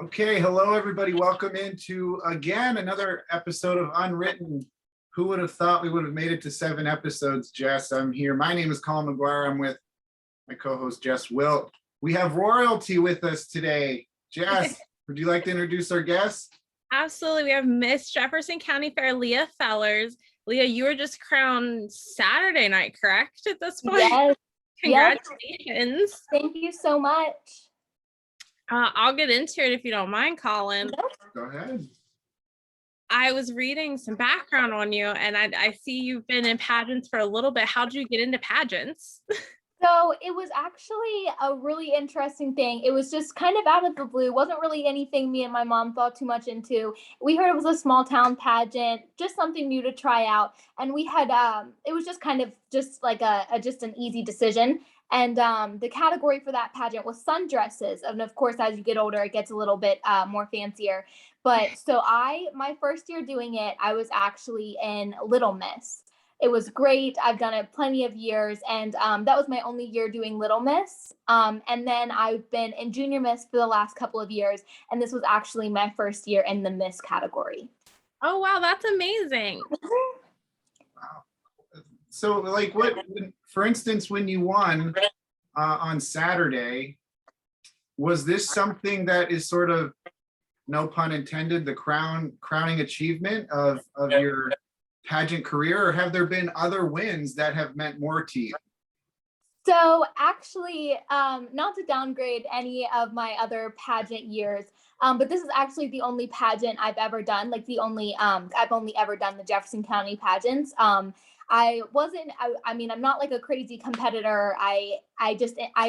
Okay, hello everybody. Welcome into again another episode of Unwritten. Who would have thought we would have made it to 7 episodes, Jess? I'm here. My name is Colin McGuire. I'm with my co-host Jess Wilt. We have royalty with us today. Jess, would you like to introduce our guest? Absolutely. We have Miss Jefferson County Fair, Leah Fellers. Leah, you were just crowned Saturday night, correct? At this point? Yes. Congratulations. Yes. Thank you so much. I'll get into it if you don't mind, Colin. Go ahead. I was reading some background on you, and I see you've been in pageants for a little bit. How did you get into pageants? So it was actually a really interesting thing. It was just kind of out of the blue. It wasn't really anything me and my mom thought too much into. We heard it was a small town pageant, just something new to try out. And we had, it was just kind of just like just an easy decision. And the category for that pageant was sundresses. And of course, as you get older, it gets a little bit more fancier. But so my first year doing it, I was actually in Little Miss. It was great. I've done it plenty of years, and that was my only year doing Little Miss. And then I've been in Junior Miss for the last couple of years, and this was actually my first year in the Miss category. Oh, wow, that's amazing. Wow. So, like, for instance, when you won on Saturday, was this something that is sort of, no pun intended, the crowning achievement of your pageant career, or have there been other wins that have meant more to you? So actually, not to downgrade any of my other pageant years, but this is actually the only pageant I've ever done, like I've only ever done the Jefferson County pageants. I mean, I'm not like a crazy competitor. I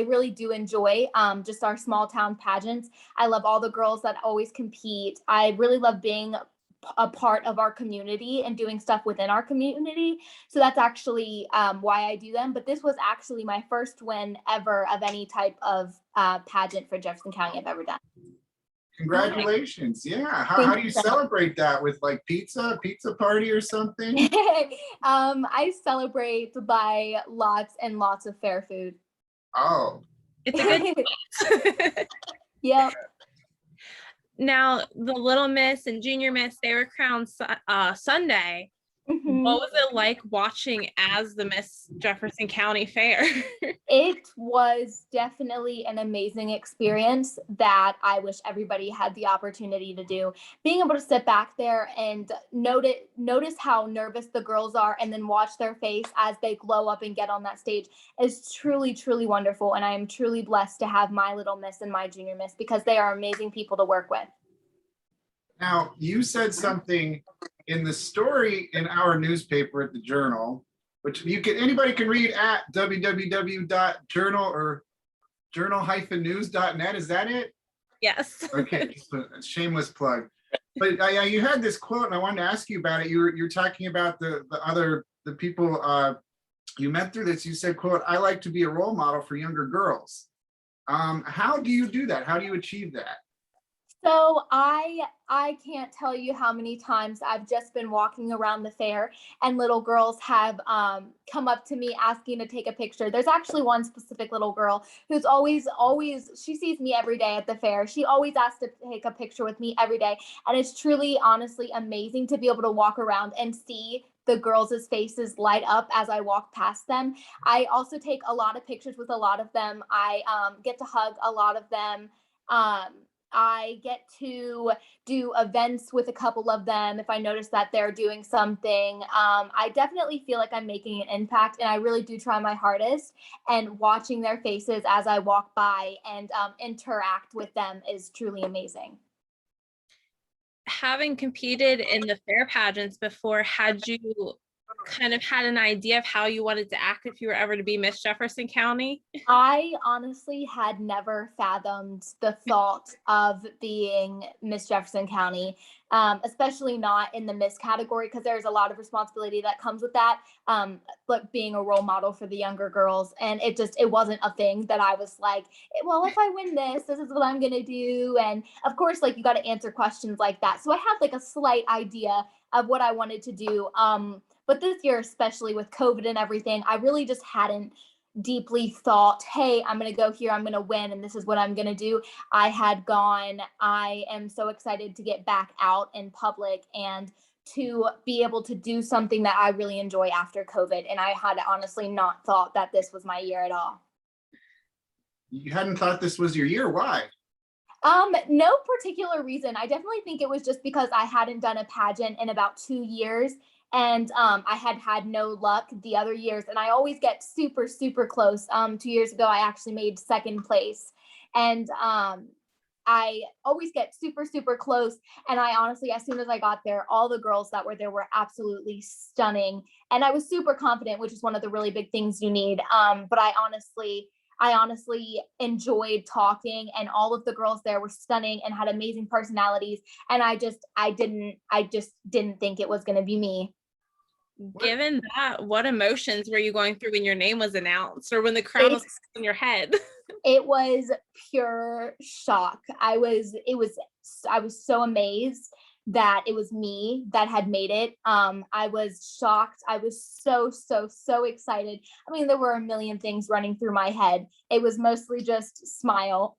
really do enjoy just our small town pageants. I love all the girls that always compete. I really love being a part of our community and doing stuff within our community. So that's actually why I do them. But this was actually my first win ever of any type of pageant for Jefferson County I've ever done. Congratulations. Yeah. How do you celebrate that? With like pizza party or something? I celebrate by lots and lots of fair food. Oh. It's a good Yep. Now, the Little Miss and Junior Miss, they were crowned Sunday. Mm-hmm. What was it like watching as the Miss Jefferson County Fair? It was definitely an amazing experience that I wish everybody had the opportunity to do. Being able to sit back there and notice how nervous the girls are and then watch their face as they glow up and get on that stage is truly, truly wonderful. And I am truly blessed to have my Little Miss and my Junior Miss because they are amazing people to work with. Now, you said something in the story in our newspaper at the Journal, which anybody can read at www.journal or journal-news.net. Is that it? Yes. Okay, shameless plug. But you had this quote, and I wanted to ask you about it. You're talking about the people you met through this. You said, quote, "I like to be a role model for younger girls." How do you do that? How do you achieve that? So I can't tell you how many times I've just been walking around the fair and little girls have come up to me asking to take a picture. There's actually one specific little girl who's always, she sees me every day at the fair. She always asks to take a picture with me every day. And it's truly, honestly amazing to be able to walk around and see the girls' faces light up as I walk past them. I also take a lot of pictures with a lot of them. I get to hug a lot of them. I get to do events with a couple of them if I notice that they're doing something. I definitely feel like I'm making an impact, and I really do try my hardest. And watching their faces as I walk by and interact with them is truly amazing. Having competed in the fair pageants before, had you kind of had an idea of how you wanted to act if you were ever to be Miss Jefferson County? I honestly had never fathomed the thought of being Miss Jefferson County, especially not in the Miss category, because there's a lot of responsibility that comes with that, but being a role model for the younger girls. And it wasn't a thing that I was like, well, if I win this is what I'm going to do. And of course, like, you got to answer questions like that. So I had like a slight idea of what I wanted to do. But this year, especially with COVID and everything, I really just hadn't deeply thought, hey, I'm going to go here, I'm going to win, and this is what I'm going to do. I had gone, I am so excited to get back out in public and to be able to do something that I really enjoy after COVID. And I had honestly not thought that this was my year at all. You hadn't thought this was your year? Why? No particular reason. I definitely think it was just because I hadn't done a pageant in about 2 years. And I had no luck the other years. And I always get super, super close. 2 years ago, I actually made second place. And I always get super, super close. And I honestly, as soon as I got there, all the girls that were there were absolutely stunning. And I was super confident, which is one of the really big things you need. But I honestly enjoyed talking, and all of the girls there were stunning and had amazing personalities. And I just didn't think it was going to be me. Given that, what emotions were you going through when your name was announced or when the crown was in your head? It was pure shock. I was so amazed that it was me that had made it. I was shocked. I was so excited. I mean, there were a million things running through my head. It was mostly just smile,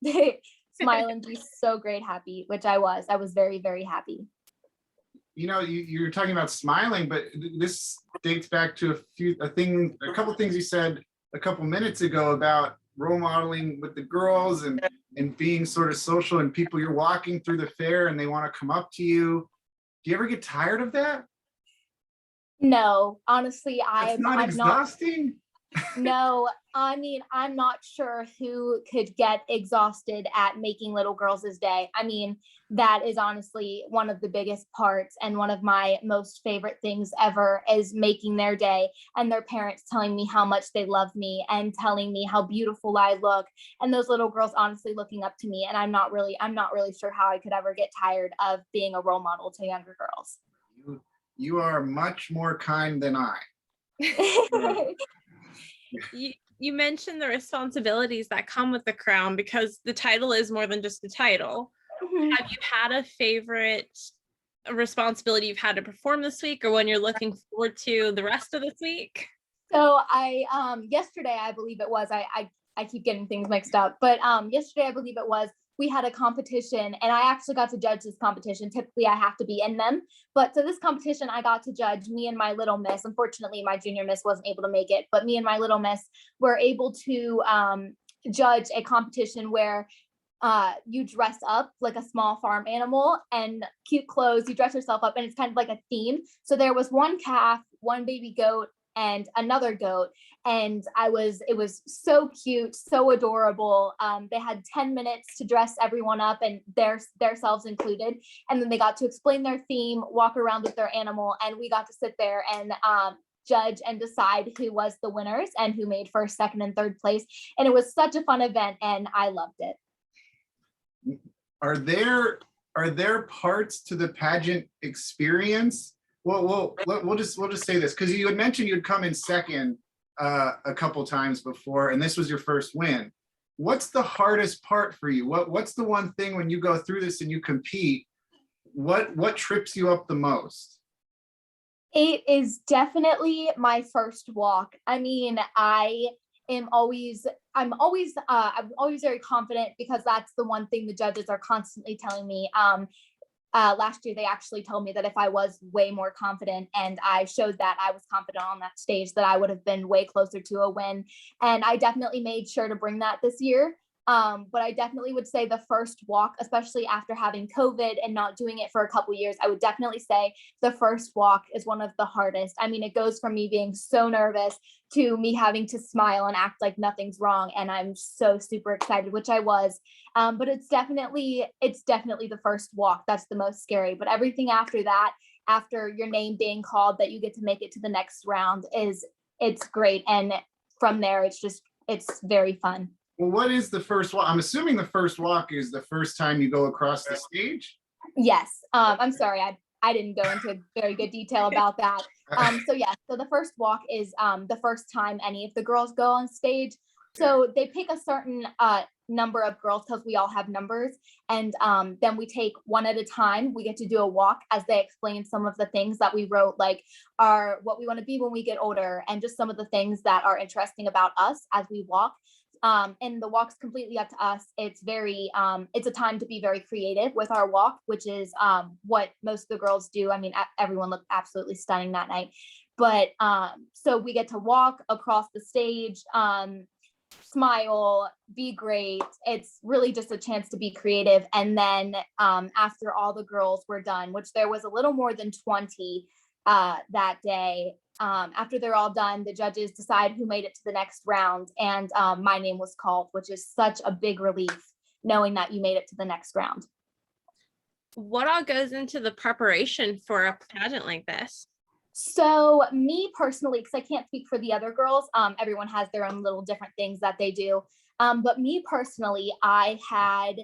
smile and be so great happy, which I was. I was very, very happy. You know, you're talking about smiling, but this dates back to a couple things you said a couple minutes ago about role modeling with the girls and being sort of social, and people you're walking through the fair and they want to come up to you. Do you ever get tired of that? No, honestly, It's not exhausting. No, I mean, I'm not sure who could get exhausted at making little girls' day. I mean, that is honestly one of the biggest parts, and one of my most favorite things ever is making their day and their parents telling me how much they love me and telling me how beautiful I look, and those little girls honestly looking up to me. And I'm not really sure how I could ever get tired of being a role model to younger girls. You are much more kind than I. You mentioned the responsibilities that come with the crown, because the title is more than just a title. Mhm. Have you had a favorite responsibility you've had to perform this week, or one you're looking forward to the rest of this week? So yesterday, I believe it was, I keep getting things mixed up, but yesterday, I believe it was, we had a competition, and I actually got to judge this competition. Typically I have to be in them, but so this competition, I got to judge. Me and my little miss, unfortunately my junior miss wasn't able to make it, but me and my little miss were able to judge a competition where you dress up like a small farm animal and cute clothes. You dress yourself up, and it's kind of like a theme. So there was one calf, one baby goat, and another goat, and it was so cute, so adorable. They had 10 minutes to dress everyone up, and their selves included, and then they got to explain their theme, walk around with their animal, and we got to sit there and judge and decide who was the winners and who made first, second, and third place. And it was such a fun event, and I loved it. Are there parts to the pageant experience? Well, we'll just say this, because you had mentioned you'd come in second a couple times before, and this was your first win. What's the hardest part for you? What's the one thing when you go through this and you compete, what trips you up the most? It is definitely my first walk. I mean, I'm always very confident, because that's the one thing the judges are constantly telling me. Last year, they actually told me that if I was way more confident and I showed that I was confident on that stage, that I would have been way closer to a win. And I definitely made sure to bring that this year. But I definitely would say the first walk, especially after having COVID and not doing it for a couple years, I would definitely say the first walk is one of the hardest. I mean, it goes from me being so nervous to me having to smile and act like nothing's wrong. And I'm so super excited, which I was. But it's definitely the first walk that's the most scary. But everything after that, after your name being called, that you get to make it to the next round, it's great. And from there, it's very fun. Well, what is the first walk? I'm assuming the first walk is the first time you go across the stage? Yes. I'm sorry, I didn't go into very good detail about that. So the first walk is the first time any of the girls go on stage. So they pick a certain number of girls because we all have numbers. And then we take one at a time. We get to do a walk as they explain some of the things that we wrote, like what we want to be when we get older, and just some of the things that are interesting about us as we walk. And the walk's completely up to us. It's it's a time to be very creative with our walk, which is what most of the girls do. I mean, everyone looked absolutely stunning that night. But so we get to walk across the stage, smile, be great. It's really just a chance to be creative. And then after all the girls were done, which there was a little more than 20 that day, after they're all done, the judges decide who made it to the next round. And my name was called, which is such a big relief knowing that you made it to the next round. What all goes into the preparation for a pageant like this? So me personally, because I can't speak for the other girls, everyone has their own little different things that they do. But me personally, I had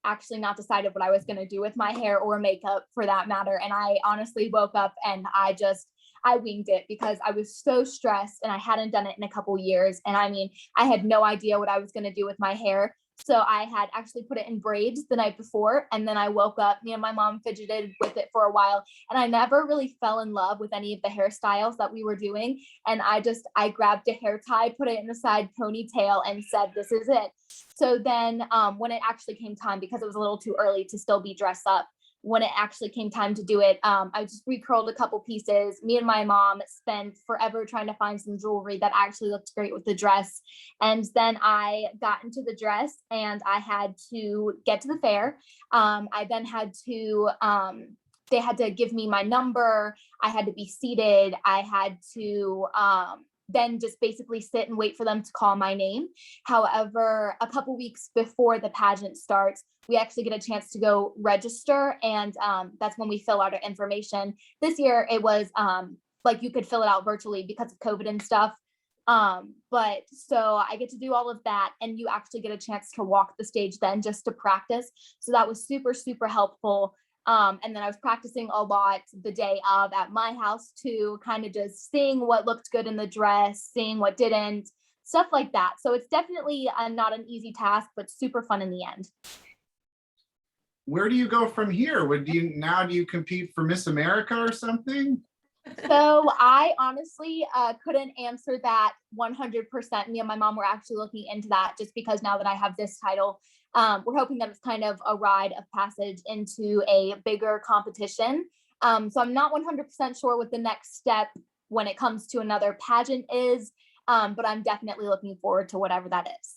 actually not decided what I was going to do with my hair or makeup for that matter. And I honestly woke up and I winged it because I was so stressed and I hadn't done it in a couple years. And I mean, I had no idea what I was going to do with my hair. So I had actually put it in braids the night before. And then I woke up, me and my mom fidgeted with it for a while. And I never really fell in love with any of the hairstyles that we were doing. And I grabbed a hair tie, put it in a side ponytail and said, this is it. So then when it actually came time, because it was a little too early to still be dressed up, when it actually came time to do it, I just recurled a couple pieces. Me and my mom spent forever trying to find some jewelry that actually looked great with the dress. And then I got into the dress and I had to get to the fair. I then had to, they had to give me my number. I had to be seated. I had to, then just basically sit and wait for them to call my name. However, a couple weeks before the pageant starts, we actually get a chance to go register. And that's when we fill out our information. This year it was like you could fill it out virtually because of COVID and stuff. But so I get to do all of that and you actually get a chance to walk the stage then just to practice. So that was super, super helpful. And then I was practicing a lot the day of at my house too, kind of just seeing what looked good in the dress, seeing what didn't, stuff like that. So it's definitely not an easy task, but super fun in the end. Where do you go from here? Do you compete for Miss America or something? So I honestly couldn't answer that 100%. Me and my mom were actually looking into that just because now that I have this title, we're hoping that it's kind of a rite of passage into a bigger competition. So I'm not 100% sure what the next step when it comes to another pageant is, but I'm definitely looking forward to whatever that is.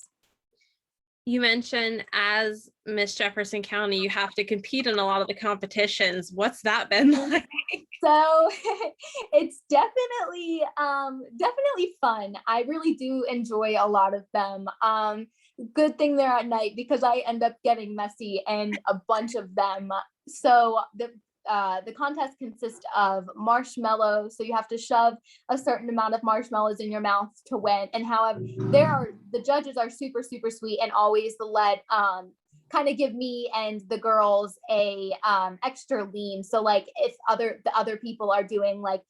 You mentioned as Miss Jefferson County, you have to compete in a lot of the competitions. What's that been like? So it's definitely fun. I really do enjoy a lot of them. Good thing they're at night because I end up getting messy in a bunch of them. So the contest consists of marshmallows. So you have to shove a certain amount of marshmallows in your mouth to win. And however, the judges are super, super sweet and always let kind of give me and the girls a extra lean. So like if the other people are doing like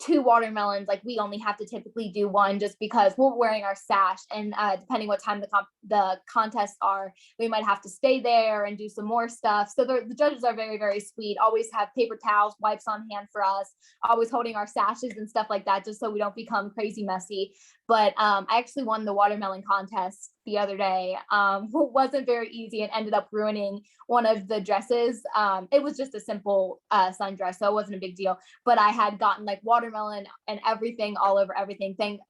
2 watermelons, like we only have to typically do 1 just because we're wearing our sash, and depending what time the contests are, we might have to stay there and do some more stuff. So the judges are very, very sweet, always have paper towels, wipes on hand for us, always holding our sashes and stuff like that just so we don't become crazy messy. But I actually won the watermelon contest the other day. It wasn't very easy and ended up ruining one of the dresses. It was just a simple sundress, so it wasn't a big deal. But I had gotten like watermelon and everything all over everything. Thank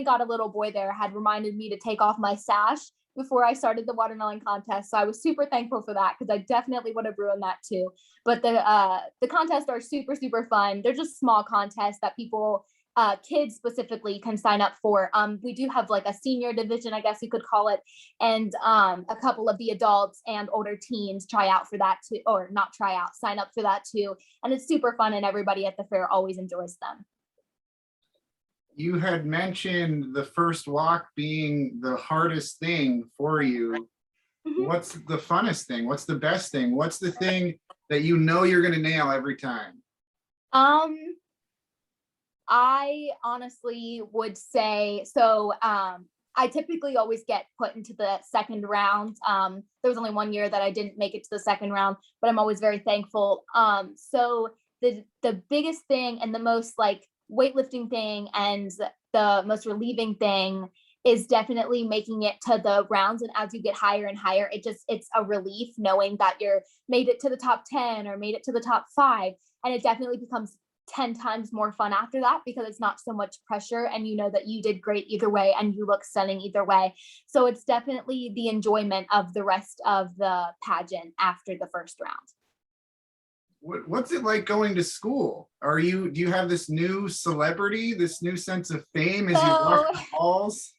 God a little boy there had reminded me to take off my sash before I started the watermelon contest. So I was super thankful for that because I definitely would have ruined that too. But the contests are super, super fun. They're just small contests that people, kids specifically, can sign up for. We do have like a senior division, I guess you could call it, and a couple of the adults and older teens try out for that too, or not try out, sign up for that too. And it's super fun and everybody at the fair always enjoys them. You had mentioned the first walk being the hardest thing for you. Mhm. What's the funnest thing? What's the best thing? What's the thing that you know you're going to nail every time? I honestly would say so. I typically always get put into the second round. There was only one year that I didn't make it to the second round, but I'm always very thankful. So the biggest thing and the most like weightlifting thing and the most relieving thing is definitely making it to the rounds. And as you get higher and higher, it's a relief knowing that you're made it to the top 10 or made it to the top 5. And it definitely becomes 10 times more fun after that because it's not so much pressure and you know that you did great either way and you look stunning either way. So it's definitely the enjoyment of the rest of the pageant after the first round. What's it like going to school? Do you have this new celebrity, this new sense of fame as you walk the halls?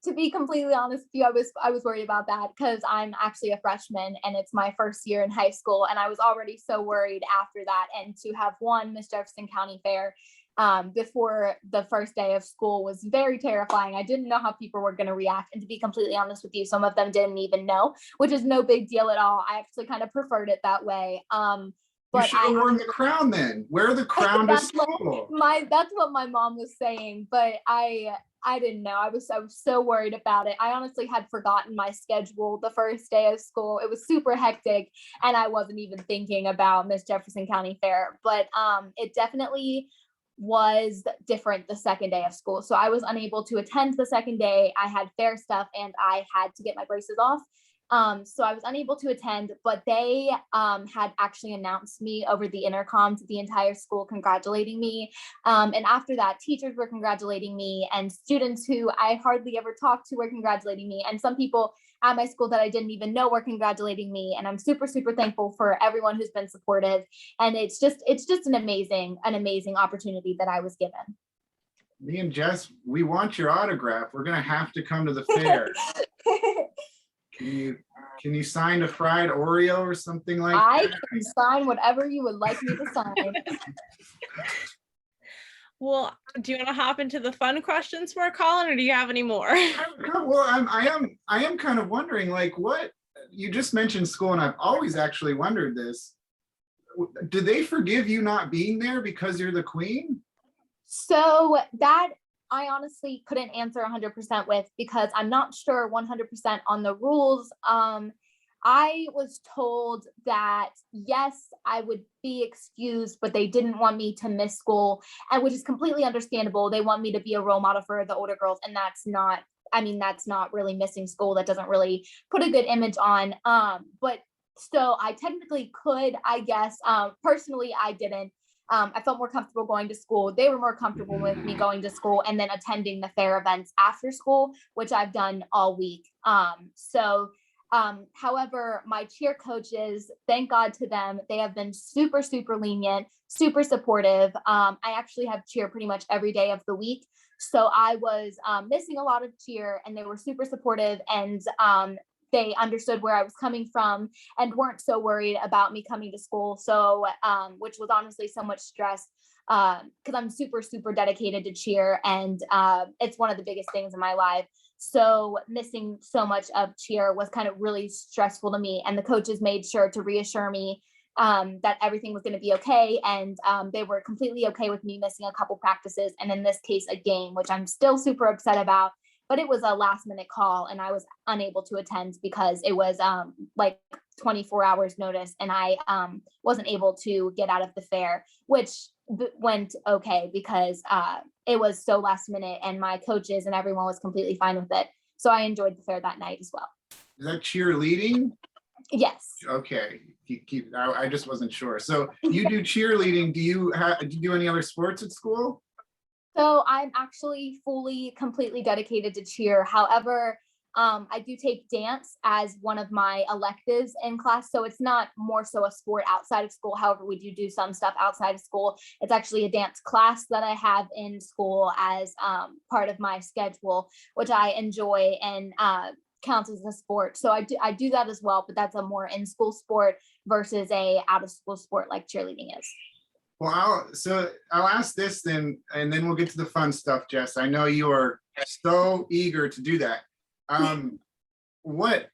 To be completely honest with you, I was worried about that because I'm actually a freshman and it's my first year in high school, and I was already so worried after that. And to have won Miss Jefferson County Fair before the first day of school was very terrifying. I didn't know how people were going to react, and to be completely honest with you, some of them didn't even know, which is no big deal at all. I actually kind of preferred it that way. You should have worn the crown then. Wear the crown to school. That's what my mom was saying, but I didn't know. I was so worried about it. I honestly had forgotten my schedule the first day of school. It was super hectic and I wasn't even thinking about Miss Jefferson County Fair, but it definitely was different the second day of school. So I was unable to attend the second day. I had fair stuff and I had to get my braces off. So I was unable to attend, but they had actually announced me over the intercom to the entire school, congratulating me. And after that, teachers were congratulating me and students who I hardly ever talked to were congratulating me. And some people at my school that I didn't even know were congratulating me. And I'm super, super thankful for everyone who's been supportive. And it's just an amazing opportunity that I was given. Me and Jess, we want your autograph. We're gonna have to come to the fair. Can you sign a fried Oreo or something like that? I can sign whatever you would like me to sign. Well, do you want to hop into the fun questions for Colin, or do you have any more? Well, I am kind of wondering, like, what you just mentioned school, and I've always actually wondered this. Do they forgive you not being there because you're the queen? So that I honestly couldn't answer 100% with because I'm not sure 100% on the rules. I was told that yes, I would be excused, but they didn't want me to miss school, and which is completely understandable. They want me to be a role model for the older girls, and that's not really missing school. That doesn't really put a good image on. But so I technically could, I guess. Personally, I didn't. I felt more comfortable going to school. They were more comfortable with me going to school and then attending the fair events after school, which I've done all week. However, my cheer coaches, thank God to them, they have been super, super lenient, super supportive. I actually have cheer pretty much every day of the week. So I was missing a lot of cheer and they were super supportive, and they understood where I was coming from and weren't so worried about me coming to school. So, which was honestly so much stress because I'm super, super dedicated to cheer, and it's one of the biggest things in my life. So missing so much of cheer was kind of really stressful to me. And the coaches made sure to reassure me that everything was going to be okay. And they were completely okay with me missing a couple practices. And in this case, a game, which I'm still super upset about. But it was a last minute call and I was unable to attend because it was like 24 hours notice and I wasn't able to get out of the fair, which went okay because it was so last minute and my coaches and everyone was completely fine with it. So I enjoyed the fair that night as well. Is that cheerleading? Yes. Okay. I just wasn't sure. So you do cheerleading. Do you do any other sports at school? So I'm actually completely dedicated to cheer. However, I do take dance as one of my electives in class. So it's not more so a sport outside of school. However, we do some stuff outside of school. It's actually a dance class that I have in school as part of my schedule, which I enjoy and counts as a sport. So I do that as well, but that's a more in-school sport versus a out-of-school sport like cheerleading is. Well, I'll ask this then, and then we'll get to the fun stuff, Jess. I know you are so eager to do that. What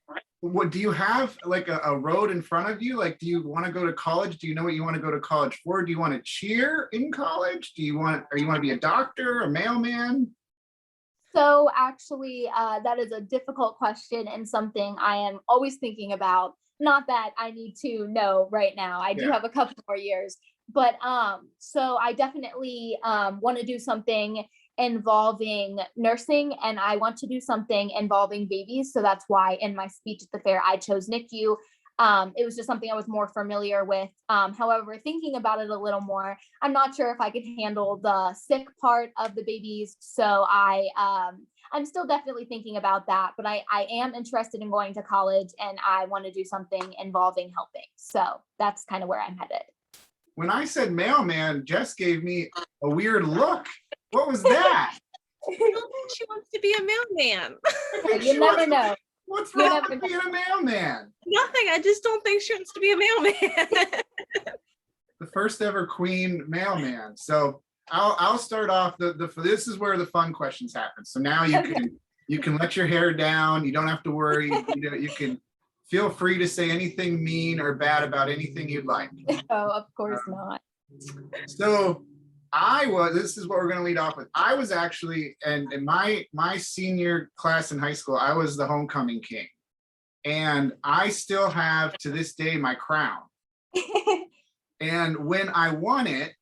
what do you have like a road in front of you? Like, do you want to go to college? Do you know what you want to go to college for? Do you want to cheer in college? Do you want, or you want to be a doctor, a mailman? So actually, that is a difficult question and something I am always thinking about. Not that I need to know right now. I do Yeah. have a couple more years, but so I definitely want to do something involving nursing, and I want to do something involving babies. So that's why in my speech at the fair I chose NICU. It was just something I was more familiar with. However, thinking about it a little more, I'm not sure if I could handle the sick part of the babies. So I'm still definitely thinking about that, but I am interested in going to college and I want to do something involving helping. So that's kind of where I'm headed. When I said mailman, Jess gave me a weird look. What was that? I don't think she wants to be a mailman. I think You she never wants- know. What's You wrong never with being a mailman? Nothing. I just don't think she wants to be a mailman. The first ever queen mailman. So I'll start off this is where the fun questions happen. So now you can let your hair down. You don't have to worry. You can feel free to say anything mean or bad about anything you'd like. Oh, of course not. So this is what we're going to lead off with. I was actually, and in my senior class in high school, I was the homecoming king. And I still have to this day my crown. And when I won it,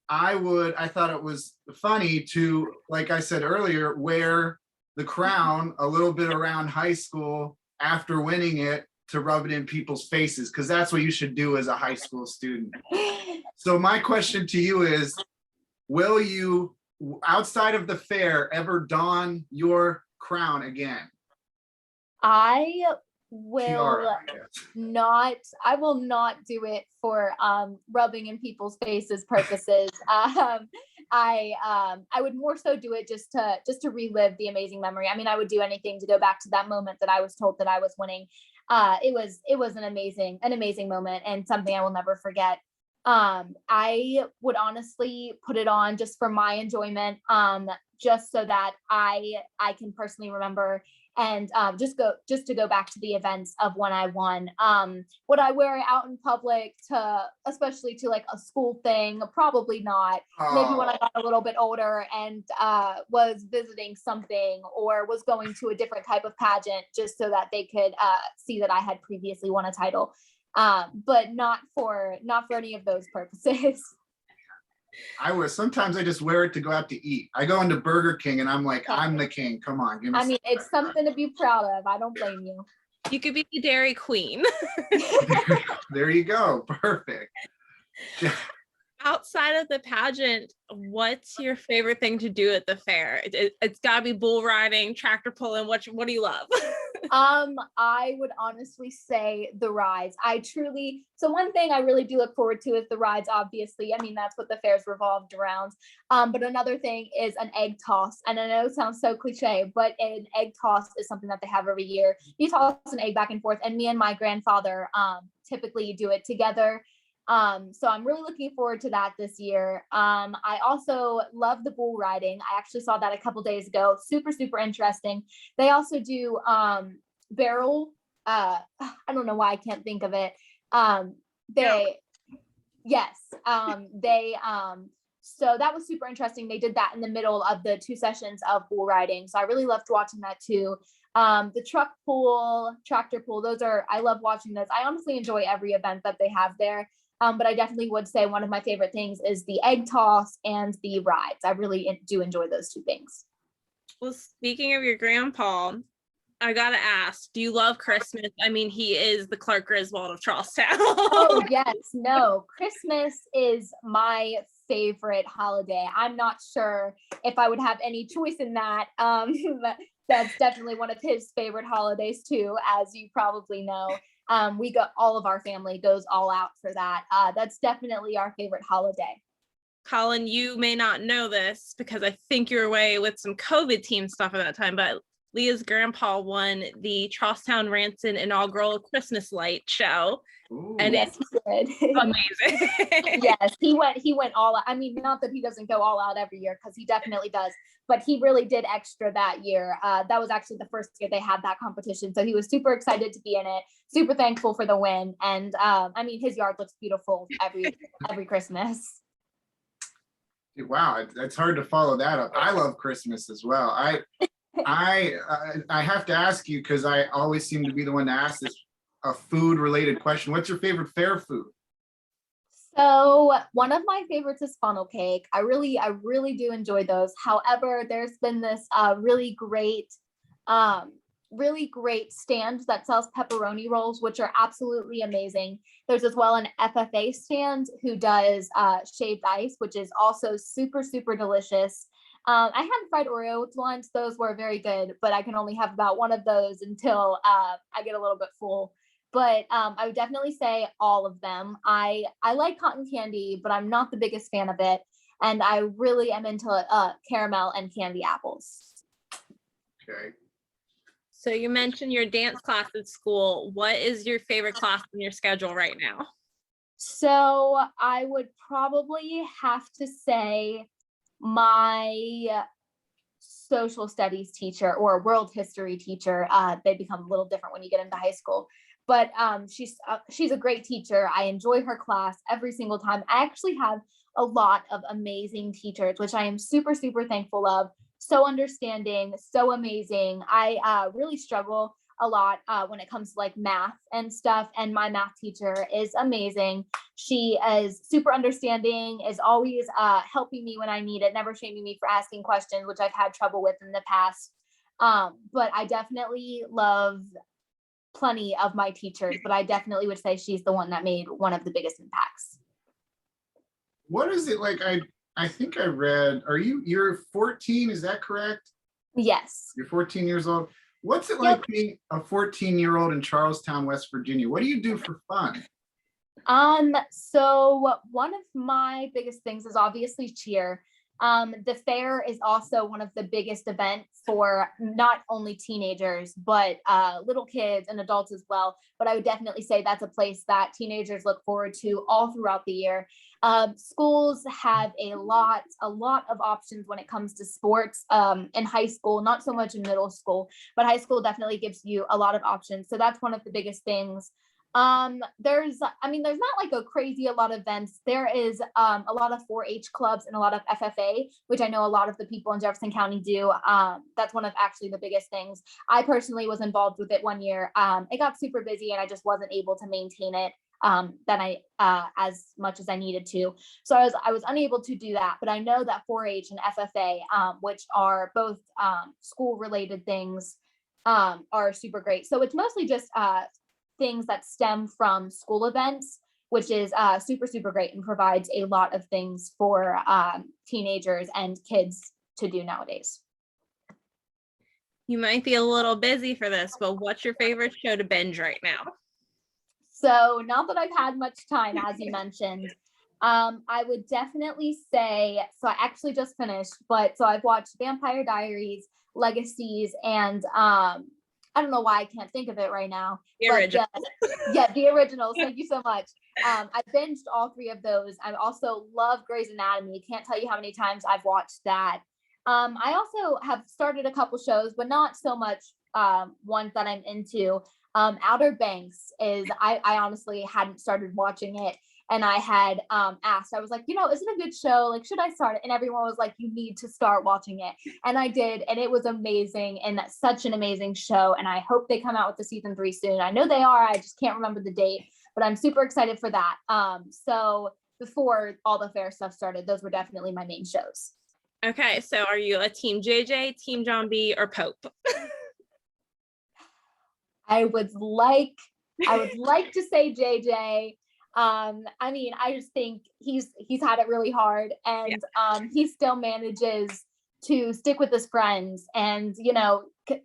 I thought it was funny to, like I said earlier, wear the crown a little bit around high school after winning it to rub it in people's faces, because that's what you should do as a high school student. So my question to you is, will you, outside of the fair, ever don your crown again? I will Tiara, I guess. I will not do it for rubbing in people's faces purposes. I would more so do it just to relive the amazing memory. I mean, I would do anything to go back to that moment that I was told that I was winning. It was an amazing moment and something I will never forget. I would honestly put it on just for my enjoyment, just so that I can personally remember and just to go back to the events of when I won. Would I wear it out in public especially to like a school thing? Probably not. Maybe when I got a little bit older and was visiting something or was going to a different type of pageant, just so that they could see that I had previously won a title. But not for any of those purposes. Sometimes I just wear it to go out to eat. I go into Burger King and I'm like, I'm the king. Come on, give me. I mean, it's something to be proud of. I don't blame you. You could be the Dairy Queen. There you go. Perfect. Outside of the pageant, what's your favorite thing to do at the fair? It's got to be bull riding, tractor pulling. What do you love? I would honestly say the rides. So one thing I really do look forward to is the rides, obviously. I mean, that's what the fair's revolved around. But another thing is an egg toss. And I know it sounds so cliche, but an egg toss is something that they have every year. You toss an egg back and forth, and me and my grandfather typically do it together. So I'm really looking forward to that this year. I also love the bull riding. I actually saw that a couple days ago. Super, super interesting. They also do barrel. I don't know why I can't think of it. So that was super interesting. They did that in the middle of the 2 sessions of bull riding. So I really loved watching that too. The truck pull, tractor pull, I love watching those. I honestly enjoy every event that they have there. But I definitely would say one of my favorite things is the egg toss and the rides. I really do enjoy those 2 things. Well, speaking of your grandpa, I gotta ask, do you love Christmas? I mean, he is the Clark Griswold of Charlestown. Oh, yes. No, Christmas is my favorite holiday. I'm not sure if I would have any choice in that. That's definitely one of his favorite holidays too, as you probably know. All of our family goes all out for that. That's definitely our favorite holiday. Colin, you may not know this because I think you were away with some COVID team stuff at that time, but Leah's grandpa won the Charlestown Ranson inaugural Christmas light show. Ooh. And Yes, he did. Amazing. Yes, he went all out. I mean, not that he doesn't go all out every year, because he definitely does, but he really did extra that year. That was actually the first year they had that competition, so he was super excited to be in it, super thankful for the win. And I mean, his yard looks beautiful every Christmas. Wow, it's hard to follow that up. I love Christmas as well. I have to ask you, because I always seem to be the one to ask this, a food related question. What's your favorite fair food? So one of my favorites is funnel cake. I really do enjoy those. However, there's been this really great stand that sells pepperoni rolls, which are absolutely amazing. There's as well an FFA stand who does shaved ice, which is also super, super delicious. I had fried Oreos once. Those were very good, but I can only have about one of those until I get a little bit full. But I would definitely say all of them. I like cotton candy, but I'm not the biggest fan of it. And I really am into caramel and candy apples. Okay. So you mentioned your dance class at school. What is your favorite class in your schedule right now? So I would probably have to say my social studies teacher or world history teacher. They become a little different when you get into high school. But she's a great teacher. I enjoy her class every single time. I actually have a lot of amazing teachers, which I am super, super thankful of. So understanding, so amazing. I really struggle a lot when it comes to like math and stuff. And my math teacher is amazing. She is super understanding, is always helping me when I need it, never shaming me for asking questions, which I've had trouble with in the past. But I definitely love plenty of my teachers, but I definitely would say she's the one that made one of the biggest impacts. What is it like? I think I read, you're 14, is that correct? Yes. You're 14 years old. What's it like being a 14-year-old in Charlestown, West Virginia? What do you do for fun? So one of my biggest things is obviously cheer. The fair is also one of the biggest events for not only teenagers, but little kids and adults as well. But I would definitely say that's a place that teenagers look forward to all throughout the year. Schools have a lot of options when it comes to sports in high school, not so much in middle school, but high school definitely gives you a lot of options. So that's one of the biggest things. There's not like a lot of events. There is a lot of 4-H clubs and a lot of FFA, which I know a lot of the people in Jefferson County do. That's one of actually the biggest things. I personally was involved with it one year. It got super busy and I just wasn't able to maintain it as much as I needed to. So I was unable to do that, but I know that 4-H and FFA, which are both school related things, are super great. So it's mostly just things that stem from school events, which is super, super great and provides a lot of things for teenagers and kids to do nowadays. You might be a little busy for this, but what's your favorite show to binge right now? So not that I've had much time, as you mentioned, I would definitely say, so I actually just finished, so I've watched Vampire Diaries, Legacies, and I don't know why I can't think of it right now. The original. The originals. Thank you so much. I binged all 3 of those. I also love Grey's Anatomy. Can't tell you how many times I've watched that. I also have started a couple shows, but not so much ones that I'm into. Outer Banks is, I honestly hadn't started watching it. And I had asked, I was like, is it a good show? Like, should I start it? And everyone was like, you need to start watching it. And I did. And it was amazing. And that's such an amazing show. And I hope they come out with the season 3 soon. I know they are. I just can't remember the date, but I'm super excited for that. So before all the fair stuff started, those were definitely my main shows. Okay. So are you a team JJ, team John B, or Pope? I would like to say JJ. I just think he's had it really hard, and he still manages to stick with his friends and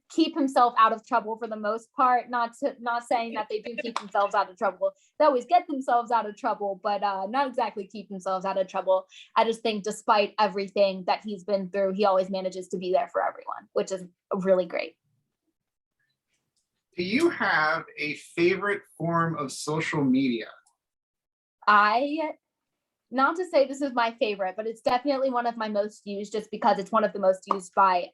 keep himself out of trouble for the most part. Not saying that they do keep themselves out of trouble. They always get themselves out of trouble, but not exactly keep themselves out of trouble. I just think despite everything that he's been through, he always manages to be there for everyone, which is really great. Do you have a favorite form of social media? Not to say this is my favorite, but it's definitely one of my most used just because it's one of the most used by,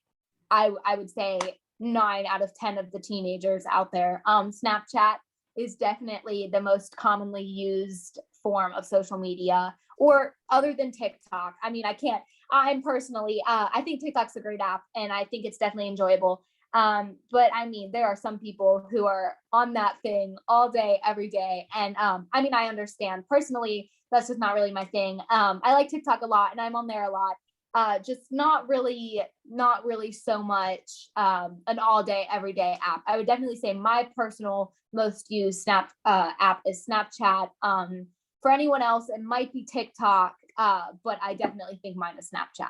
I would say 9 out of 10 of the teenagers out there. Snapchat is definitely the most commonly used form of social media, or other than TikTok. I mean, I think TikTok's a great app and I think it's definitely enjoyable. But I mean, there are some people who are on that thing all day, every day. And I mean, I understand personally, that's just not really my thing. I like TikTok a lot and I'm on there a lot. Just not really so much an all day, everyday app. I would definitely say my personal most used app is Snapchat. For anyone else, it might be TikTok, but I definitely think mine is Snapchat.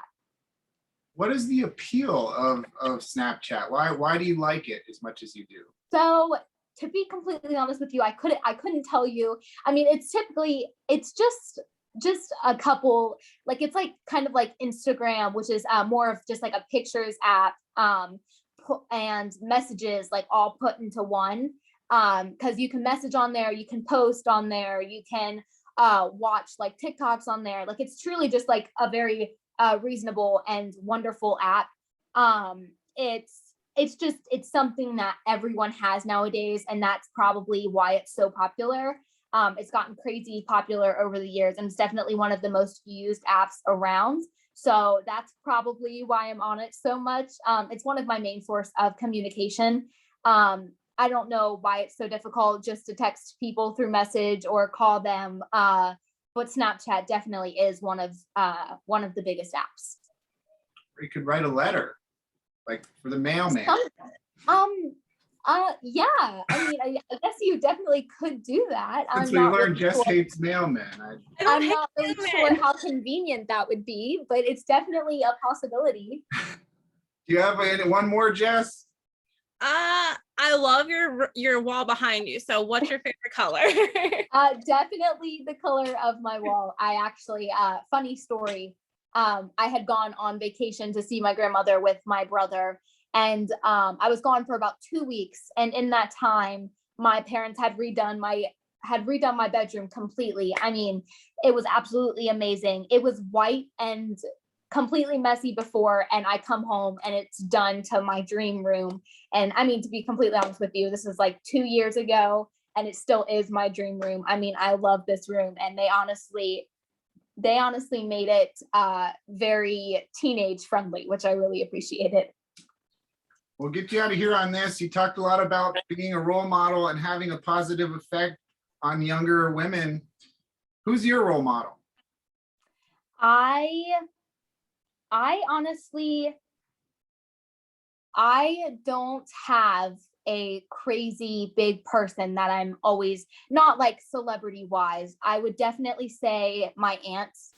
What is the appeal of Snapchat? Why do you like it as much as you do? So to be completely honest with you, I couldn't tell you. I mean, it's just a couple, like it's like kind of like Instagram, which is more of just like a pictures app, and messages like all put into one. Because you can message on there, you can post on there, you can watch like TikToks on there. Like it's truly just like a very reasonable and wonderful app. It's something that everyone has nowadays, and that's probably why it's so popular. It's gotten crazy popular over the years, and it's definitely one of the most used apps around. So that's probably why I'm on it so much. It's one of my main source of communication. I don't know why it's so difficult just to text people through message or call them, but Snapchat definitely is one of the biggest apps. Or you could write a letter, like for the mailman. Yeah. I mean, I guess you definitely could do that. Since we learned Jess hates mailmen. I'm not really sure how convenient that would be, but it's definitely a possibility. Do you have one more, Jess? I love your wall behind you. So what's your favorite color? Definitely the color of my wall. I actually, funny story. I had gone on vacation to see my grandmother with my brother, and I was gone for about 2 weeks. And in that time, my parents had redone my bedroom completely. I mean, it was absolutely amazing. It was white and completely messy before, and I come home and it's done to my dream room. And I mean, to be completely honest with you, this is like 2 years ago and it still is my dream room. I mean, I love this room, and they honestly made it very teenage friendly, which I really appreciated. We'll get you out of here on this. You talked a lot about being a role model and having a positive effect on younger women. Who's your role model? I honestly, I don't have a crazy big person that I'm always, not like celebrity wise. I would definitely say my aunts,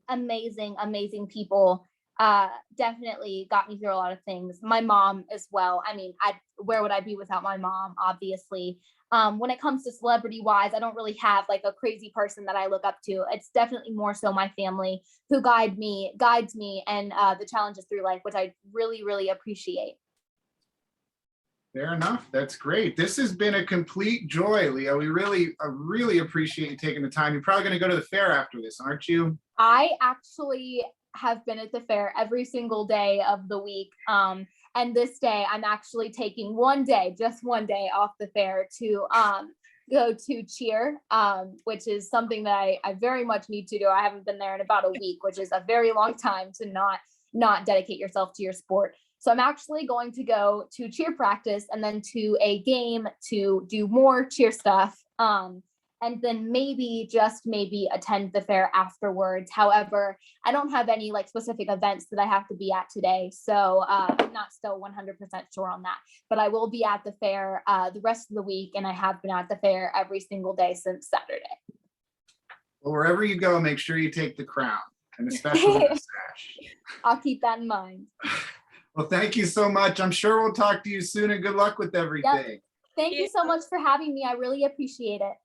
amazing people, definitely got me through a lot of things. My mom as well. I mean, where would I be without my mom, obviously. When it comes to celebrity wise, I don't really have like a crazy person that I look up to. It's definitely more so my family who guides me and the challenges through life, which I really appreciate. Fair enough. That's great. This has been a complete joy, Leah. We really appreciate you taking the time. You're probably going to go to the fair after this, aren't you? I actually have been at the fair every single day of the week. And this day I'm actually taking just one day off the fair to go to cheer, which is something that I very much need to do. I haven't been there in about a week, which is a very long time to not dedicate yourself to your sport. So I'm actually going to go to cheer practice and then to a game to do more cheer stuff. And then just maybe attend the fair afterwards. However, I don't have any like specific events that I have to be at today. So I'm not still 100% sure on that, but I will be at the fair the rest of the week. And I have been at the fair every single day since Saturday. Well, wherever you go, make sure you take the crown, and especially the sash. I'll keep that in mind. Well, thank you so much. I'm sure we'll talk to you soon, and good luck with everything. Yep. Thank you so much for having me. I really appreciate it.